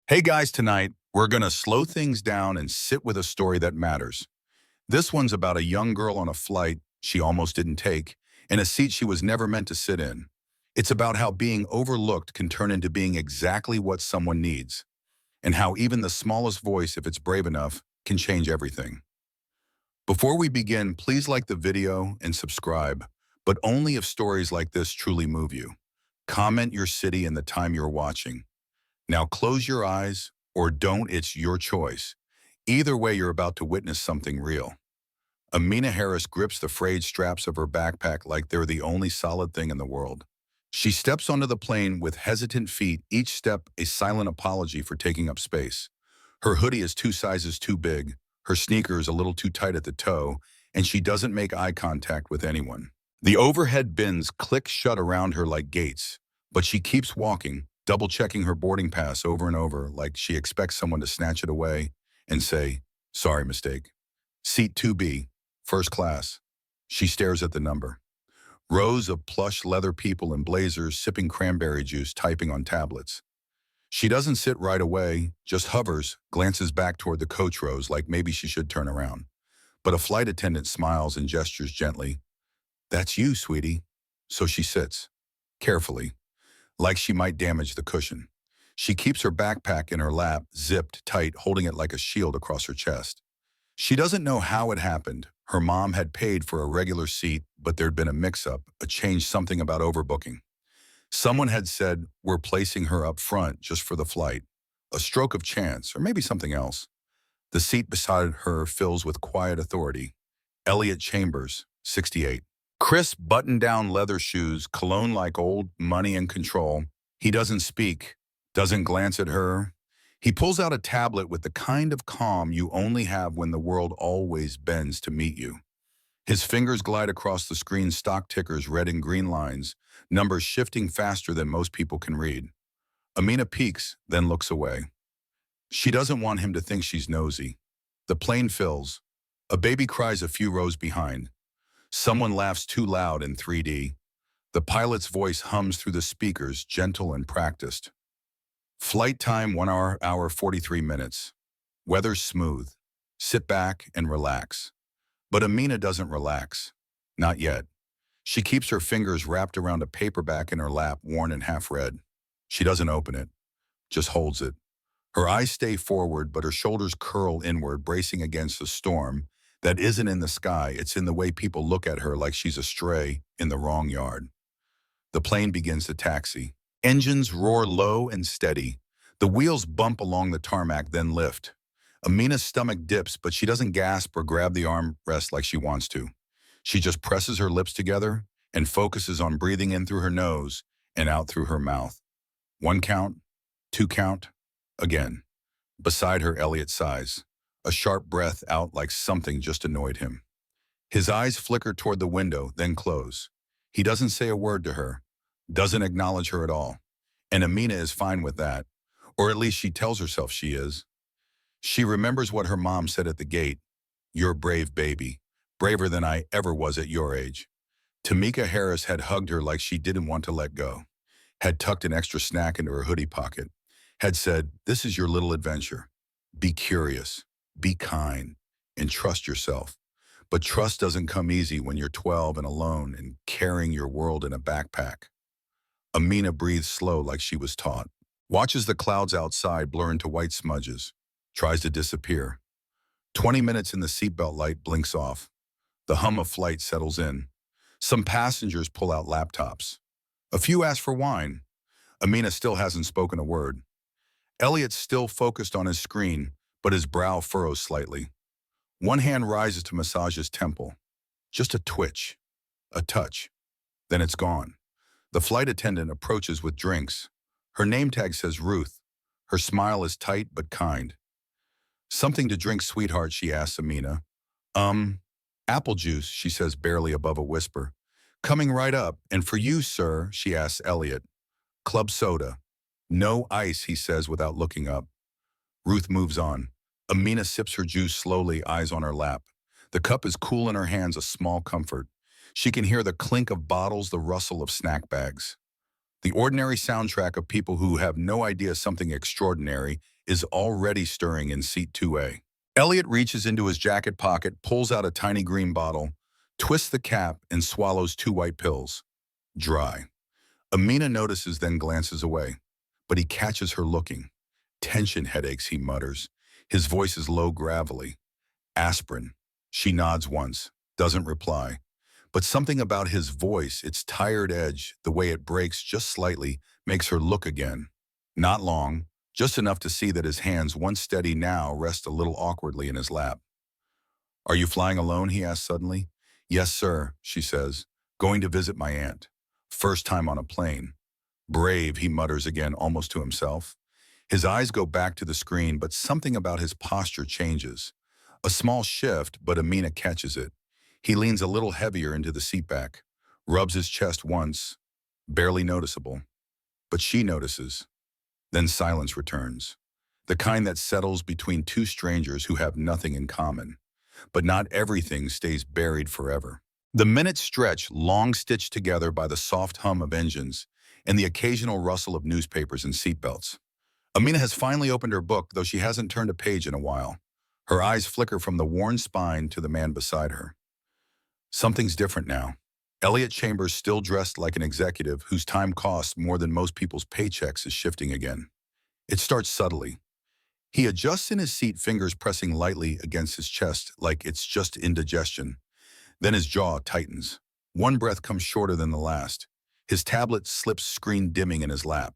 Hey guys, tonight we're going to slow things down and sit with a story that matters. This one's about a young girl on a flight she almost didn't take, in a seat she was never meant to sit in. It's about how being overlooked can turn into being exactly what someone needs, and how even the smallest voice, if it's brave enough, can change everything. Before we begin, please like the video and subscribe, but only if stories like this truly move you. Comment your city and the time you're watching. Now close your eyes or don't, it's your choice. Either way, you're about to witness something real. Amina Harris grips the frayed straps of her backpack like they're the only solid thing in the world. She steps onto the plane with hesitant feet, each step a silent apology for taking up space. Her hoodie is 2 sizes too big, her sneakers a little too tight at the toe, and she doesn't make eye contact with anyone. The overhead bins click shut around her like gates, but she keeps walking, double-checking her boarding pass over and over like she expects someone to snatch it away and say, "Sorry, mistake." Seat 2B, first class. She stares at the number. Rows of plush leather people in blazers sipping cranberry juice, typing on tablets. She doesn't sit right away, just hovers, glances back toward the coach rows like maybe she should turn around. But a flight attendant smiles and gestures gently. "That's you, sweetie." So she sits, carefully, like she might damage the cushion. She keeps her backpack in her lap, zipped tight, holding it like a shield across her chest. She doesn't know how it happened. Her mom had paid for a regular seat, but there'd been a mix-up, a change, something about overbooking. Someone had said, "We're placing her up front just for the flight." A stroke of chance, or maybe something else. The seat beside her fills with quiet authority. Elliot Chambers, 68. Crisp button-down leather shoes, cologne like old money and control. He doesn't speak, doesn't glance at her. He pulls out a tablet with the kind of calm you only have when the world always bends to meet you. His fingers glide across the screen's stock tickers, red and green lines, numbers shifting faster than most people can read. Amina peeks, then looks away. She doesn't want him to think she's nosy. The plane fills. A baby cries a few rows behind. Someone laughs too loud in 3D. The pilot's voice hums through the speakers, gentle and practiced. Flight time 1 hour 43 minutes. Weather smooth. Sit back and relax. But Amina doesn't relax. Not yet. She keeps her fingers wrapped around a paperback in her lap, worn and half read. She doesn't open it, just holds it. Her eyes stay forward, but her shoulders curl inward, bracing against the storm that isn't in the sky. It's in the way people look at her, like she's a stray in the wrong yard. The plane begins to taxi. Engines roar low and steady. The wheels bump along the tarmac, then lift. Amina's stomach dips, but she doesn't gasp or grab the armrest like she wants to. She just presses her lips together and focuses on breathing in through her nose and out through her mouth. 1 count, 2 count, again. Beside her, Elliot sighs. A sharp breath out like something just annoyed him. His eyes flicker toward the window, then close. He doesn't say a word to her, doesn't acknowledge her at all. And Amina is fine with that, or at least she tells herself she is. She remembers what her mom said at the gate. "You're a brave baby, braver than I ever was at your age." Tamika Harris had hugged her like she didn't want to let go, had tucked an extra snack into her hoodie pocket, had said, "This is your little adventure. Be curious, be kind, and trust yourself." But trust doesn't come easy when you're 12 and alone and carrying your world in a backpack. Amina breathes slow like she was taught. Watches the clouds outside blur into white smudges. Tries to disappear. 20 minutes in, the seatbelt light blinks off. The hum of flight settles in. Some passengers pull out laptops. A few ask for wine. Amina still hasn't spoken a word. Elliot's still focused on his screen, but his brow furrows slightly. One hand rises to massage his temple. Just a twitch, a touch. Then it's gone. The flight attendant approaches with drinks. Her name tag says Ruth. Her smile is tight but kind. "Something to drink, sweetheart?" she asks Amina. Apple juice," she says barely above a whisper. "Coming right up. And for you, sir," she asks Elliot. "Club soda." "No ice," he says without looking up. Ruth moves on. Amina sips her juice slowly, eyes on her lap. The cup is cool in her hands, a small comfort. She can hear the clink of bottles, the rustle of snack bags. The ordinary soundtrack of people who have no idea something extraordinary is already stirring in seat 2A. Elliot reaches into his jacket pocket, pulls out a tiny green bottle, twists the cap, and swallows 2 white pills. Dry. Amina notices, then glances away. But he catches her looking. Tension headaches, he mutters. His voice is low, gravelly. Aspirin. She nods once, doesn't reply. But something about his voice, its tired edge, the way it breaks just slightly, makes her look again. Not long, just enough to see that his hands, once steady now, rest a little awkwardly in his lap. Are you flying alone, he asks suddenly. Yes, sir, she says. Going to visit my aunt. First time on a plane. Brave, he mutters again, almost to himself. His eyes go back to the screen, but something about his posture changes. A small shift, but Amina catches it. He leans a little heavier into the seatback, rubs his chest once, barely noticeable. But she notices. Then silence returns. The kind that settles between two strangers who have nothing in common. But not everything stays buried forever. The minutes stretch, long stitched together by the soft hum of engines and the occasional rustle of newspapers and seatbelts. Amina has finally opened her book, though she hasn't turned a page in a while. Her eyes flicker from the worn spine to the man beside her. Something's different now. Elliot Chambers, still dressed like an executive whose time costs more than most people's paychecks, is shifting again. It starts subtly. He adjusts in his seat, fingers pressing lightly against his chest like it's just indigestion. Then his jaw tightens. One breath comes shorter than the last. His tablet slips, screen dimming, in his lap.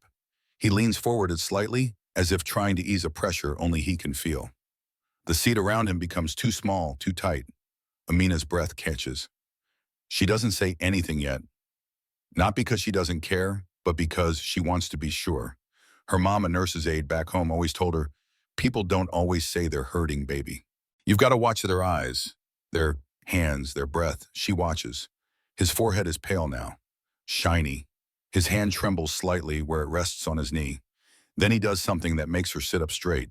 He leans forward slightly, as if trying to ease a pressure only he can feel. The seat around him becomes too small, too tight. Amina's breath catches. She doesn't say anything yet. Not because she doesn't care, but because she wants to be sure. Her mom, a nurse's aide back home, always told her, people don't always say they're hurting, baby. You've got to watch their eyes, their hands, their breath. She watches. His forehead is pale now, shiny. His hand trembles slightly where it rests on his knee. Then he does something that makes her sit up straight.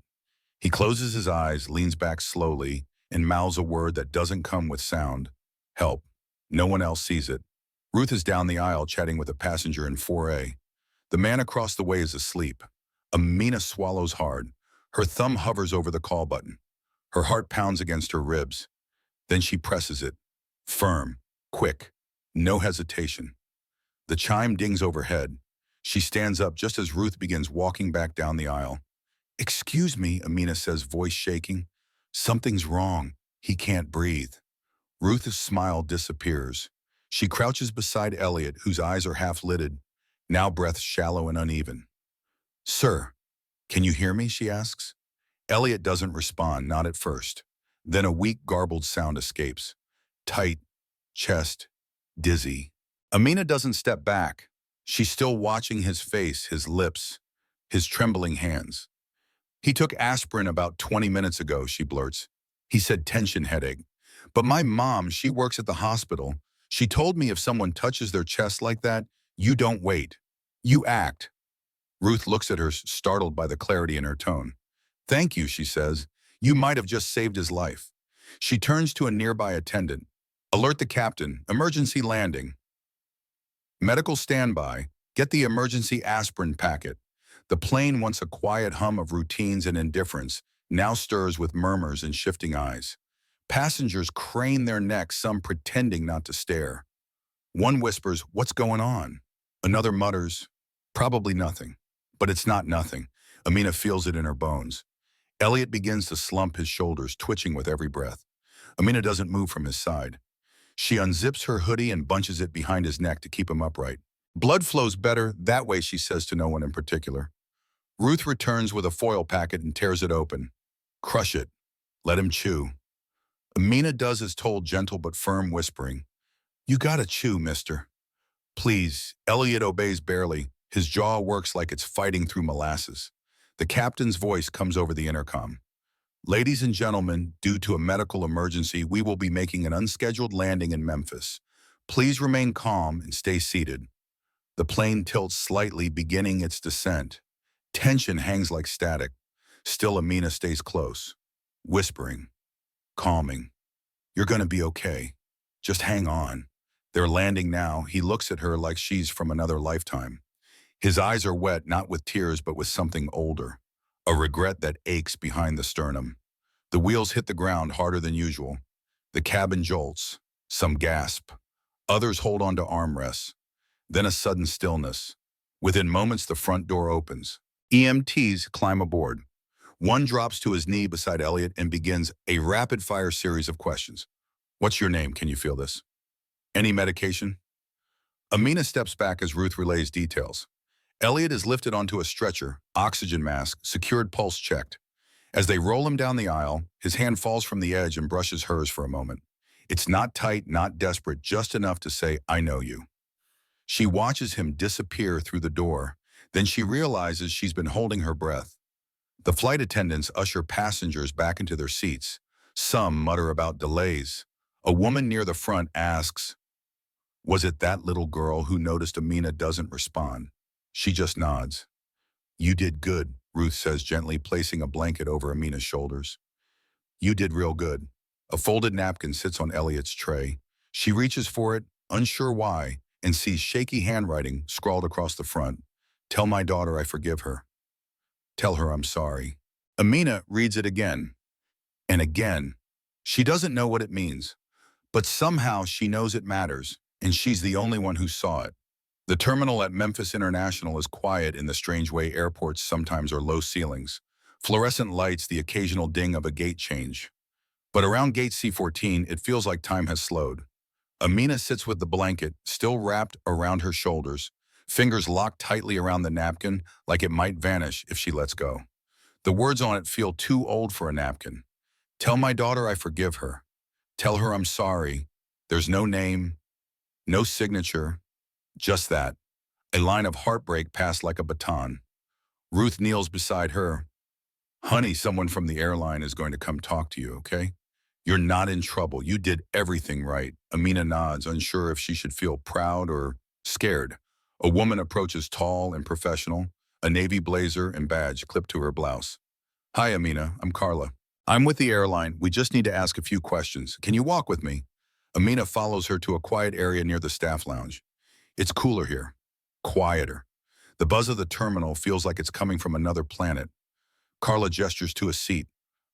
He closes his eyes, leans back slowly, and mouths a word that doesn't come with sound. Help. No one else sees it. Ruth is down the aisle chatting with a passenger in 4A. The man across the way is asleep. Amina swallows hard. Her thumb hovers over the call button. Her heart pounds against her ribs. Then she presses it. Firm. Quick. No hesitation. The chime dings overhead. She stands up just as Ruth begins walking back down the aisle. Excuse me, Amina says, voice shaking. Something's wrong. He can't breathe. Ruth's smile disappears. She crouches beside Elliot, whose eyes are half-lidded, now breath shallow and uneven. Sir, can you hear me, she asks. Elliot doesn't respond, not at first. Then a weak, garbled sound escapes. Tight, chest, dizzy. Amina doesn't step back. She's still watching his face, his lips, his trembling hands. He took aspirin about 20 minutes ago, she blurts. He said tension headache. But my mom, she works at the hospital. She told me if someone touches their chest like that, you don't wait. You act. Ruth looks at her, startled by the clarity in her tone. Thank you, she says. You might have just saved his life. She turns to a nearby attendant. Alert the captain. Emergency landing. Medical standby. Get the emergency aspirin packet. The plane, once a quiet hum of routines and indifference, now stirs with murmurs and shifting eyes. Passengers crane their necks, some pretending not to stare. One whispers, what's going on? Another mutters, probably nothing. But it's not nothing. Amina feels it in her bones. Elliot begins to slump, his shoulders twitching with every breath. Amina doesn't move from his side. She unzips her hoodie and bunches it behind his neck to keep him upright. Blood flows better that way, she says to no one in particular. Ruth returns with a foil packet and tears it open. Crush it. Let him chew. Amina does as told, gentle but firm, whispering, You gotta chew, mister. Please. Elliot obeys barely. His jaw works like it's fighting through molasses. The captain's voice comes over the intercom. Ladies and gentlemen, due to a medical emergency, we will be making an unscheduled landing in Memphis. Please remain calm and stay seated. The plane tilts slightly, beginning its descent. Tension hangs like static. Still, Amina stays close, whispering, calming. You're gonna be okay. Just hang on. They're landing now. He looks at her like she's from another lifetime. His eyes are wet, not with tears, but with something older, a regret that aches behind the sternum. The wheels hit the ground harder than usual. The cabin jolts. Some gasp. Others hold on to armrests. Then a sudden stillness. Within moments, the front door opens. EMTs climb aboard. One drops to his knee beside Elliot and begins a rapid-fire series of questions. What's your name? Can you feel this? Any medication? Amina steps back as Ruth relays details. Elliot is lifted onto a stretcher, oxygen mask, secured pulse checked. As they roll him down the aisle, his hand falls from the edge and brushes hers for a moment. It's not tight, not desperate, just enough to say, I know you. She watches him disappear through the door. Then she realizes she's been holding her breath. The flight attendants usher passengers back into their seats. Some mutter about delays. A woman near the front asks, was it that little girl who noticed Amina doesn't respond? She just nods. You did good, Ruth says gently, placing a blanket over Amina's shoulders. You did real good. A folded napkin sits on Elliot's tray. She reaches for it, unsure why, and sees shaky handwriting scrawled across the front. Tell my daughter I forgive her. Tell her I'm sorry. Amina reads it again and again. She doesn't know what it means, but somehow she knows it matters, and she's the only one who saw it. The terminal at Memphis International is quiet in the strange way airports sometimes are low ceilings. Fluorescent lights, the occasional ding of a gate change. But around gate C14, it feels like time has slowed. Amina sits with the blanket, still wrapped around her shoulders, fingers locked tightly around the napkin like it might vanish if she lets go. The words on it feel too old for a napkin. Tell my daughter I forgive her. Tell her I'm sorry. There's no name, no signature, just that. A line of heartbreak passed like a baton. Ruth kneels beside her. Honey, someone from the airline is going to come talk to you, okay? You're not in trouble. You did everything right. Amina nods, unsure if she should feel proud or scared. A woman approaches, tall and professional, a navy blazer and badge clipped to her blouse. Hi, Amina. I'm Carla. I'm with the airline. We just need to ask a few questions. Can you walk with me? Amina follows her to a quiet area near the staff lounge. It's cooler here. Quieter. The buzz of the terminal feels like it's coming from another planet. Carla gestures to a seat.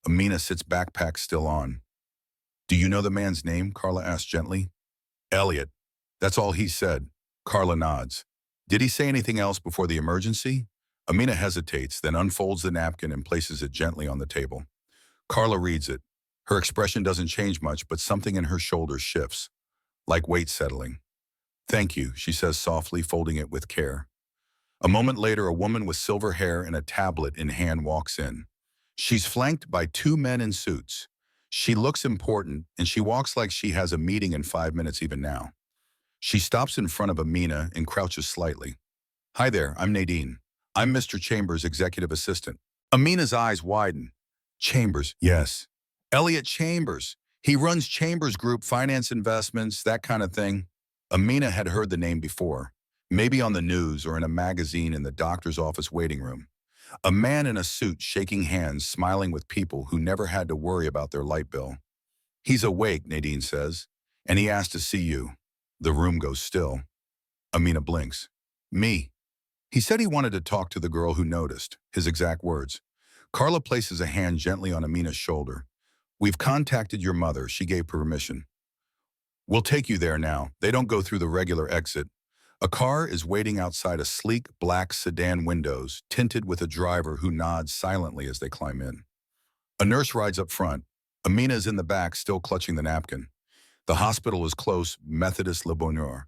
Amina sits, backpack still on. Do you know the man's name? Carla asks gently. Elliot. That's all he said. Carla nods. Did he say anything else before the emergency? Amina hesitates, then unfolds the napkin and places it gently on the table. Carla reads it. Her expression doesn't change much, but something in her shoulders shifts, like weight settling. Thank you, she says softly, folding it with care. A moment later, a woman with silver hair and a tablet in hand walks in. She's flanked by two men in suits. She looks important, and she walks like she has a meeting in 5 minutes even now. She stops in front of Amina and crouches slightly. Hi there, I'm Nadine. I'm Mr. Chambers' executive assistant. Amina's eyes widen. Chambers, yes. Elliot Chambers. He runs Chambers Group, finance investments, that kind of thing. Amina had heard the name before, maybe on the news or in a magazine in the doctor's office waiting room. A man in a suit shaking hands, smiling with people who never had to worry about their light bill. He's awake, Nadine says, and he asked to see you. The room goes still. Amina blinks. Me. He said he wanted to talk to the girl who noticed, his exact words. Carla places a hand gently on Amina's shoulder. We've contacted your mother. She gave permission. We'll take you there now. They don't go through the regular exit. A car is waiting outside a sleek black sedan windows, tinted with a driver who nods silently as they climb in. A nurse rides up front. Amina is in the back, still clutching the napkin. The hospital is close, Methodist Le Bonheur.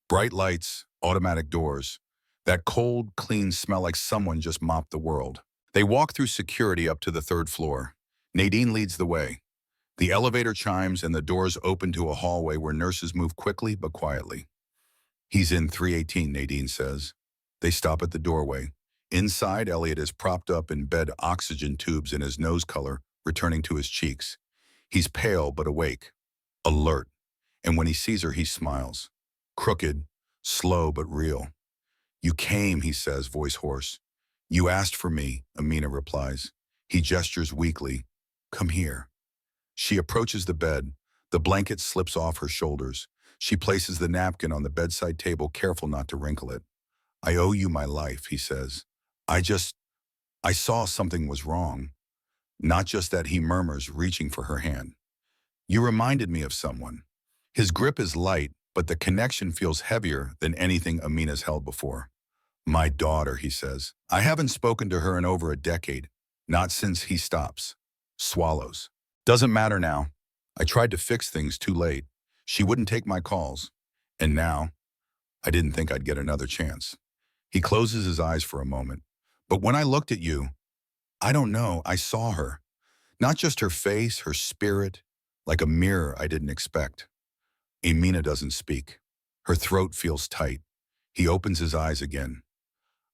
Bright lights, automatic doors. That cold, clean smell like someone just mopped the world. They walk through security up to the 3rd floor. Nadine leads the way. The elevator chimes and the doors open to a hallway where nurses move quickly but quietly. He's in 318, Nadine says. They stop at the doorway. Inside, Elliot is propped up in bed, oxygen tubes in his nose color returning to his cheeks. He's pale but awake, alert, and when he sees her, he smiles. Crooked, slow but real. You came, he says, voice hoarse. You asked for me, Amina replies. He gestures weakly. Come here. She approaches the bed. The blanket slips off her shoulders. She places the napkin on the bedside table, careful not to wrinkle it. I owe you my life, he says. I just, I saw something was wrong. Not just that, he murmurs, reaching for her hand. You reminded me of someone. His grip is light, but the connection feels heavier than anything Amina's held before. My daughter, he says. I haven't spoken to her in over a decade. Not since he stops. Swallows. Doesn't matter now. I tried to fix things too late. She wouldn't take my calls. And now, I didn't think I'd get another chance. He closes his eyes for a moment. But when I looked at you, I don't know, I saw her. Not just her face, her spirit, like a mirror I didn't expect. Amina doesn't speak. Her throat feels tight. He opens his eyes again.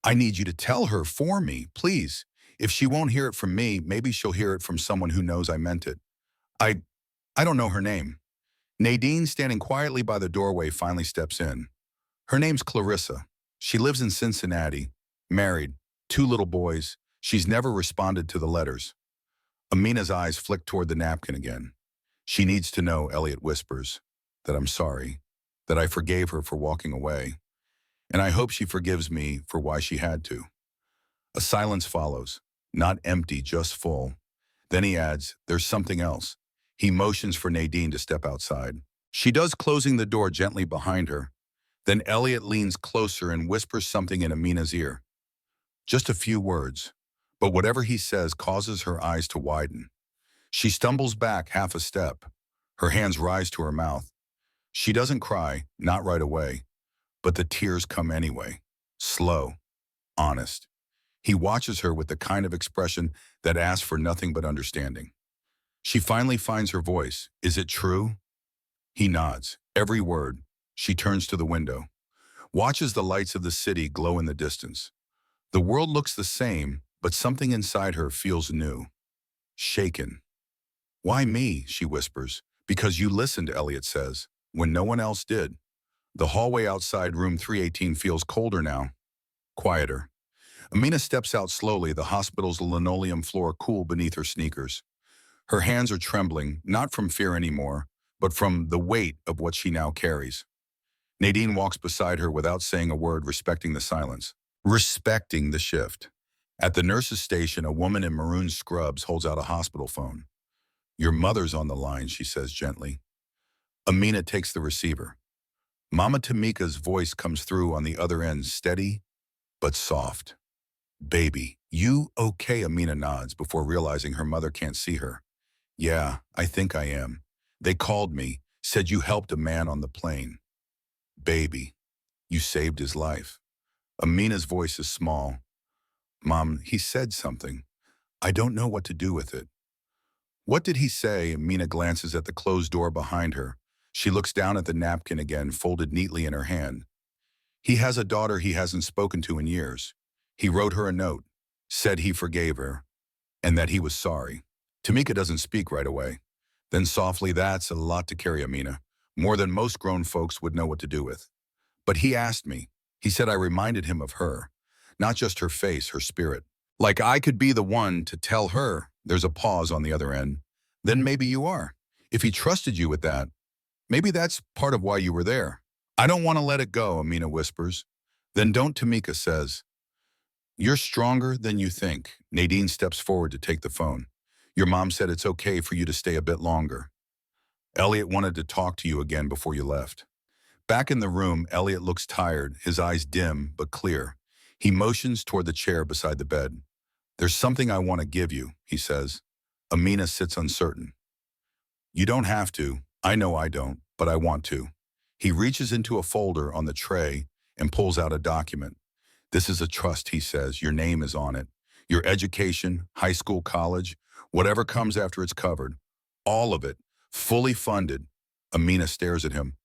I need you to tell her for me, please. If she won't hear it from me, maybe she'll hear it from someone who knows I meant it. I, I don't know her name. Nadine, standing quietly by the doorway, finally steps in. Her name's Clarissa. She lives in Cincinnati, married, 2 little boys. She's never responded to the letters. Amina's eyes flick toward the napkin again. She needs to know, Elliot whispers, that I'm sorry, that I forgave her for walking away, and I hope she forgives me for why she had to. A silence follows, not empty, just full. Then he adds, there's something else. He motions for Nadine to step outside. She does, closing the door gently behind her. Then Elliot leans closer and whispers something in Amina's ear. Just a few words, but whatever he says causes her eyes to widen. She stumbles back half a step. Her hands rise to her mouth. She doesn't cry, not right away, but the tears come anyway. Slow, honest. He watches her with the kind of expression that asks for nothing but understanding. She finally finds her voice. Is it true? He nods. Every word. She turns to the window, watches the lights of the city glow in the distance. The world looks the same, but something inside her feels new. Shaken. Why me? She whispers. Because you listened, Elliot says, when no one else did. The hallway outside room 318 feels colder now, quieter. Amina steps out slowly, the hospital's linoleum floor cool beneath her sneakers. Her hands are trembling, not from fear anymore, but from the weight of what she now carries. Nadine walks beside her without saying a word, respecting the silence, respecting the shift. At the nurse's station, a woman in maroon scrubs holds out a hospital phone. Your mother's on the line, she says gently. Amina takes the receiver. Mama Tamika's voice comes through on the other end, steady but soft. Baby, you okay? Amina nods before realizing her mother can't see her. Yeah, I think I am. They called me, said you helped a man on the plane. Baby, you saved his life. Amina's voice is small. Mom, he said something. I don't know what to do with it. What did he say? Amina glances at the closed door behind her. She looks down at the napkin again, folded neatly in her hand. He has a daughter he hasn't spoken to in years. He wrote her a note, said he forgave her, and that he was sorry. Tamika doesn't speak right away. Then softly, that's a lot to carry, Amina. More than most grown folks would know what to do with. But he asked me. He said I reminded him of her. Not just her face, her spirit. Like I could be the one to tell her. There's a pause on the other end. Then maybe you are. If he trusted you with that, maybe that's part of why you were there. I don't want to let it go, Amina whispers. Then don't, Tamika says. You're stronger than you think. Nadine steps forward to take the phone. Your mom said it's okay for you to stay a bit longer. Elliot wanted to talk to you again before you left. Back in the room, Elliot looks tired, his eyes dim but clear. He motions toward the chair beside the bed. There's something I want to give you, he says. Amina sits uncertain. You don't have to. I know I don't, but I want to. He reaches into a folder on the tray and pulls out a document. This is a trust, he says. Your name is on it. Your education, high school, college, whatever comes after it's covered. All of it, fully funded. Amina stares at him.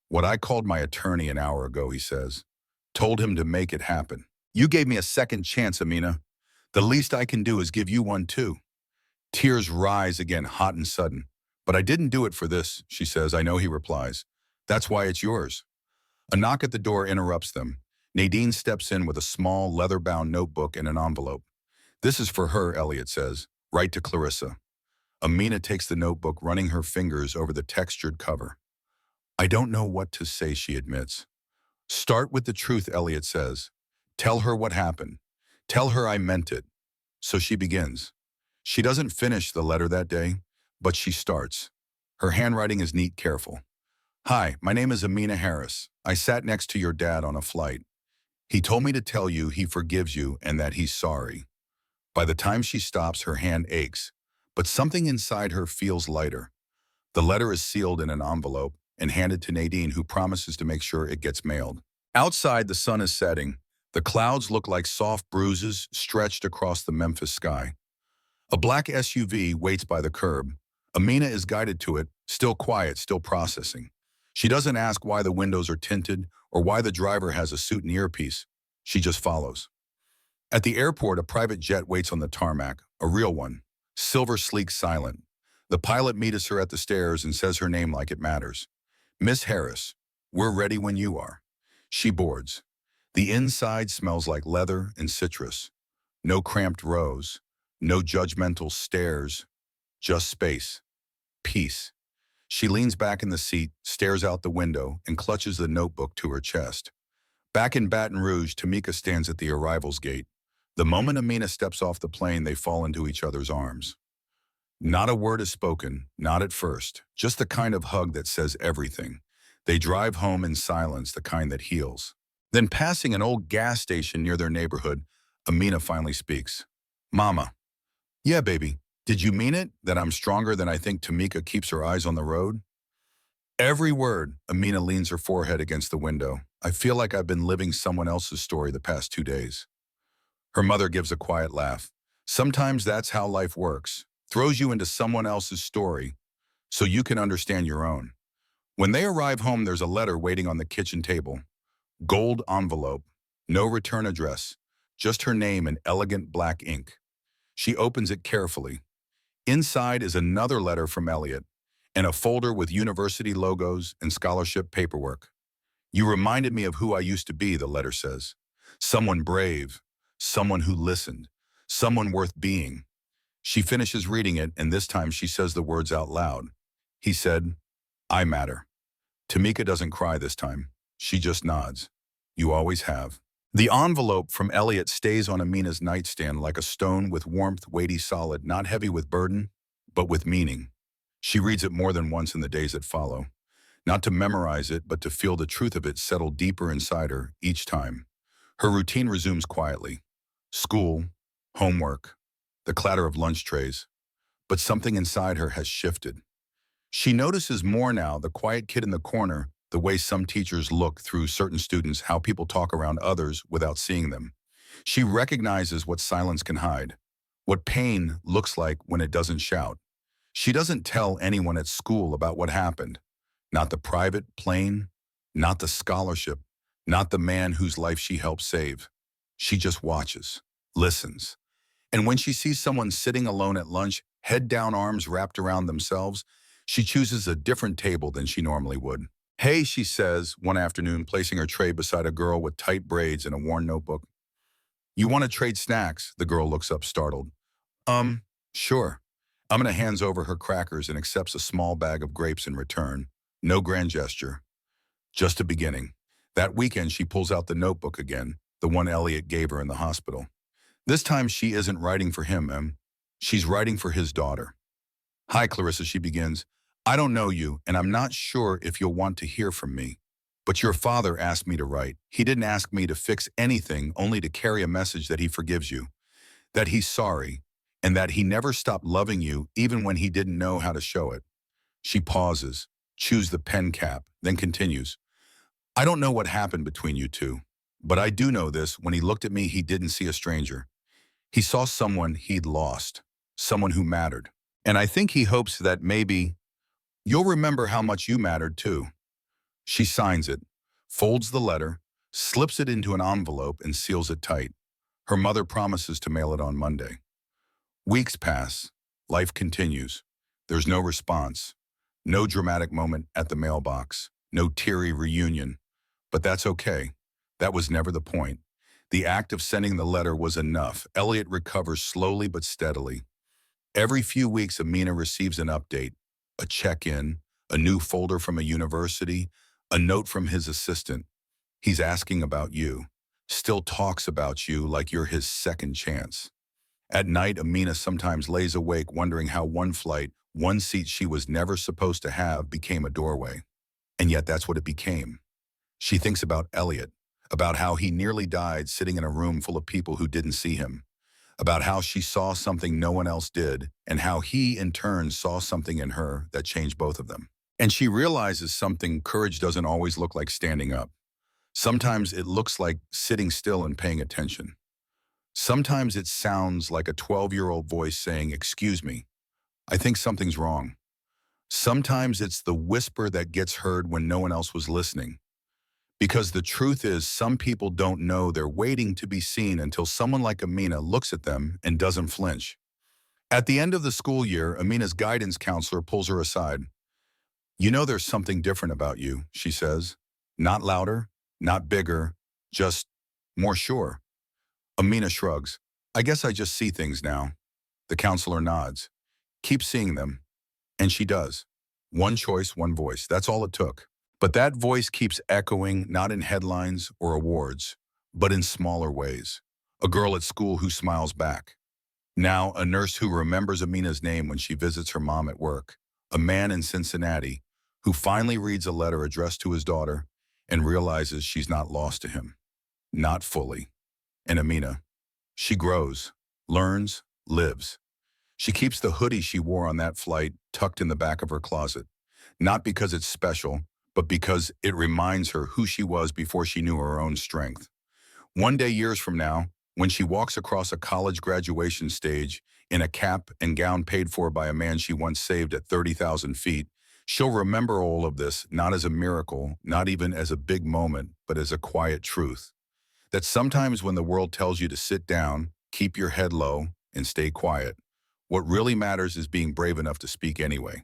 What I called my attorney an hour ago, he says. Told him to make it happen. You gave me a second chance, Amina. The least I can do is give you one too. Tears rise again, hot and sudden. But I didn't do it for this, she says. I know, he replies. That's why it's yours. A knock at the door interrupts them. Nadine steps in with a small, leather-bound notebook and an envelope. This is for her, Elliot says. Write to Clarissa. Amina takes the notebook, running her fingers over the textured cover. I don't know what to say, she admits. Start with the truth, Elliot says. Tell her what happened. Tell her I meant it. So she begins. She doesn't finish the letter that day, but she starts. Her handwriting is neat, careful. Hi, my name is Amina Harris. I sat next to your dad on a flight. He told me to tell you he forgives you and that he's sorry. By the time she stops, her hand aches, but something inside her feels lighter. The letter is sealed in an envelope and handed to Nadine, who promises to make sure it gets mailed. Outside, the sun is setting. The clouds look like soft bruises stretched across the Memphis sky. A black SUV waits by the curb. Amina is guided to it, still quiet, still processing. She doesn't ask why the windows are tinted or why the driver has a suit and earpiece. She just follows. At the airport, a private jet waits on the tarmac, a real one, silver, sleek, silent. The pilot meets her at the stairs and says her name like it matters. Miss Harris, we're ready when you are. She boards. The inside smells like leather and citrus. No cramped rows, no judgmental stares, just space, peace. She leans back in the seat, stares out the window, and clutches the notebook to her chest. Back in Baton Rouge, Tamika stands at the arrivals gate. The moment Amina steps off the plane, they fall into each other's arms. Not a word is spoken, not at first, just the kind of hug that says everything. They drive home in silence, the kind that heals. Then, passing an old gas station near their neighborhood, Amina finally speaks. Mama. Yeah, baby. Did you mean it, that I'm stronger than I think? Tamika keeps her eyes on the road. Every word. Amina leans her forehead against the window. I feel like I've been living someone else's story the past 2 days. Her mother gives a quiet laugh. Sometimes that's how life works. Throws you into someone else's story so you can understand your own. When they arrive home, there's a letter waiting on the kitchen table. Gold envelope. No return address. Just her name in elegant black ink. She opens it carefully. Inside is another letter from Elliot, and a folder with university logos and scholarship paperwork. You reminded me of who I used to be, the letter says. Someone brave, someone who listened, someone worth being. She finishes reading it, and this time she says the words out loud. He said, I matter. Tamika doesn't cry this time. She just nods. You always have. The envelope from Elliot stays on Amina's nightstand like a stone, with warmth, weighty, solid, not heavy with burden, but with meaning. She reads it more than once in the days that follow. Not to memorize it, but to feel the truth of it settle deeper inside her each time. Her routine resumes quietly. School, homework, the clatter of lunch trays. But something inside her has shifted. She notices more now, the quiet kid in the corner, the way some teachers look through certain students, how people talk around others without seeing them. She recognizes what silence can hide, what pain looks like when it doesn't shout. She doesn't tell anyone at school about what happened. Not the private plane, not the scholarship, not the man whose life she helped save. She just watches, listens. And when she sees someone sitting alone at lunch, head down, arms wrapped around themselves, she chooses a different table than she normally would. Hey, she says one afternoon, placing her tray beside a girl with tight braids and a worn notebook. You want to trade snacks? The girl looks up, startled. Sure. Amina hands over her crackers and accepts a small bag of grapes in return. No grand gesture. Just a beginning. That weekend, she pulls out the notebook again, the one Elliot gave her in the hospital. This time, she isn't writing for him, She's writing for his daughter. Hi, Clarissa, she begins. I don't know you, and I'm not sure if you'll want to hear from me. But your father asked me to write. He didn't ask me to fix anything, only to carry a message that he forgives you, that he's sorry, and that he never stopped loving you even when he didn't know how to show it. She pauses, chews the pen cap, then continues. I don't know what happened between you two, but I do know this: when he looked at me, he didn't see a stranger. He saw someone he'd lost, someone who mattered. And I think he hopes that maybe you'll remember how much you mattered too. She signs it, folds the letter, slips it into an envelope, and seals it tight. Her mother promises to mail it on Monday. Weeks pass. Life continues. There's no response. No dramatic moment at the mailbox. No teary reunion. But that's okay. That was never the point. The act of sending the letter was enough. Elliot recovers slowly but steadily. Every few weeks, Amina receives an update, a check-in, a new folder from a university, a note from his assistant. He's asking about you. still talks about you like you're his second chance. At night, Amina sometimes lays awake wondering how one flight, one seat she was never supposed to have became a doorway. And yet that's what it became. She thinks about Elliot, about how he nearly died sitting in a room full of people who didn't see him, about how she saw something no one else did, and how he in turn saw something in her that changed both of them. And she realizes something: courage doesn't always look like standing up. Sometimes it looks like sitting still and paying attention. Sometimes it sounds like a 12-year-old voice saying, "Excuse me, I think something's wrong." Sometimes it's the whisper that gets heard when no one else was listening. Because the truth is, some people don't know they're waiting to be seen until someone like Amina looks at them and doesn't flinch. At the end of the school year, Amina's guidance counselor pulls her aside. "You know there's something different about you," she says. "Not louder, not bigger, just more sure." Amina shrugs. "I guess I just see things now." The counselor nods. "Keep seeing them." And she does. One choice, one voice. That's all it took. But that voice keeps echoing, not in headlines or awards, but in smaller ways. A girl at school who smiles back. Now, a nurse who remembers Amina's name when she visits her mom at work. A man in Cincinnati who finally reads a letter addressed to his daughter and realizes she's not lost to him. Not fully. And Amina, she grows, learns, lives. She keeps the hoodie she wore on that flight tucked in the back of her closet. Not because it's special, but because it reminds her who she was before she knew her own strength. One day, years from now, when she walks across a college graduation stage in a cap and gown paid for by a man she once saved at 30,000 feet, she'll remember all of this not as a miracle, not even as a big moment, but as a quiet truth. That sometimes when the world tells you to sit down, keep your head low, and stay quiet, what really matters is being brave enough to speak anyway.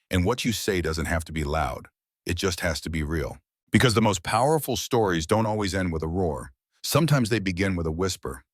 And what you say doesn't have to be loud. It just has to be real. Because the most powerful stories don't always end with a roar. Sometimes they begin with a whisper.